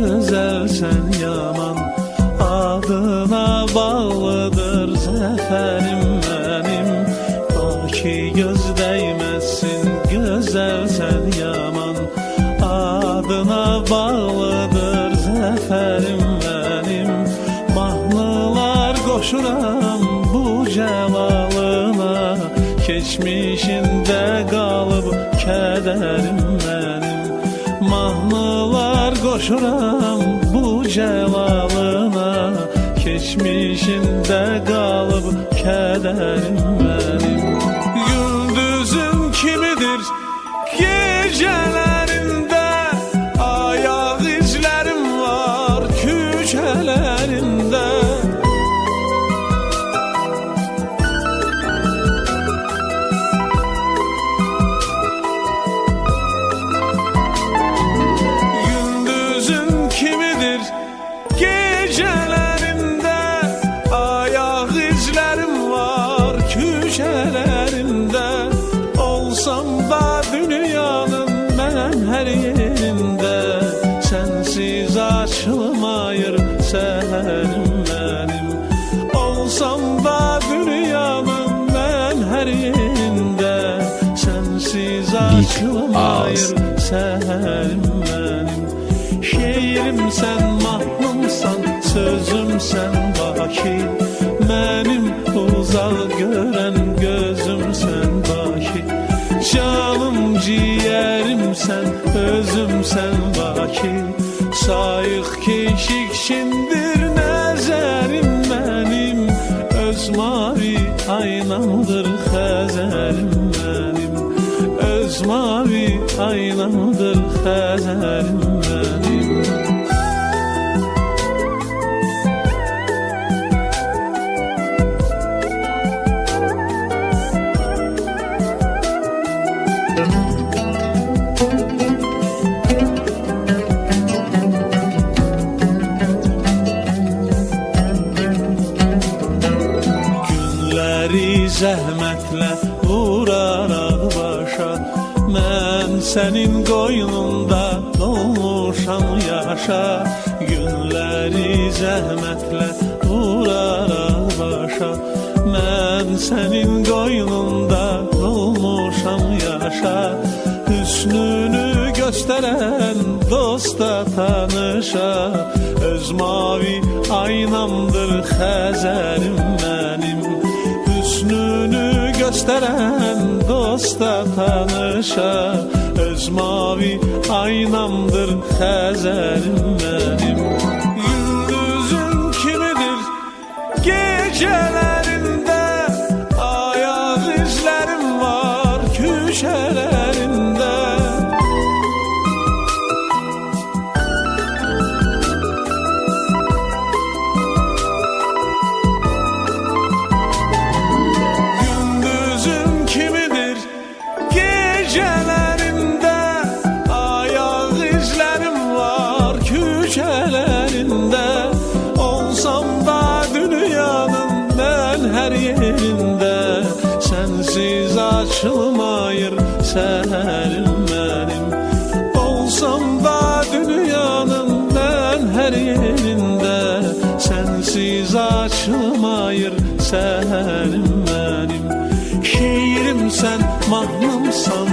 gözəlsən yaman, adına bağlıdır zəfərim mənim. Bakı göz dəyməsin, gözəlsən yaman, adına bağlıdır zəfərim mənim. Mahnılar qoşuram bu cəlalına, keçmişində qalıb kədərim mənim. Mahnılar qoşuram bu cəlalına, keçmişində qalıb kədərim mənim. Gündüzün kimidir gecələrində, ayaq izlərim var küçələrində. Gecelerinde ayak izlerim var köşelerinde. Olsam da dünyanın ben her yerinde, sensiz açılmayır seherim benim. Olsam da dünyanın ben her yerinde, sensiz açılmayır seherim benim. Şeirim sen, mahnımsan, sözüm sen Bakı. Mənim uzaq görən gözüm sen Bakı. Canım ciğerim sen, özüm sen Bakı. Sayıq keşikşindir nəzərim mənim, öz mavi aynamdır xəzərim mənim. Öz mavi aynamdır xəzərim mənim. Günləri zəhmətlə vuraraq başa, mən sənin qoynunda dolmuşam yaşa. Günləri zəhmətlə vuraraq başa, mən sənin qoynunda dolmuşam yaşa. Hüsnünü göstərən dosta tanışa, öz mavi aynamdır xəzərim mənim. Hüsnünü gösteren dosta tanışa, öz mavi aynamdır xəzərim mənim. Gündüzün kimidir gecelerinde, ayaq izlerim var köşelerinde. Gecelerinde ayak izlerim var köşelerinde. Olsam da dünyanın ben her yerinde, sensiz açılmayır seherim benim. Olsam da dünyanın ben her yerinde, sensiz açılmayır seherim benim. Şeirim sen, mahnımsan,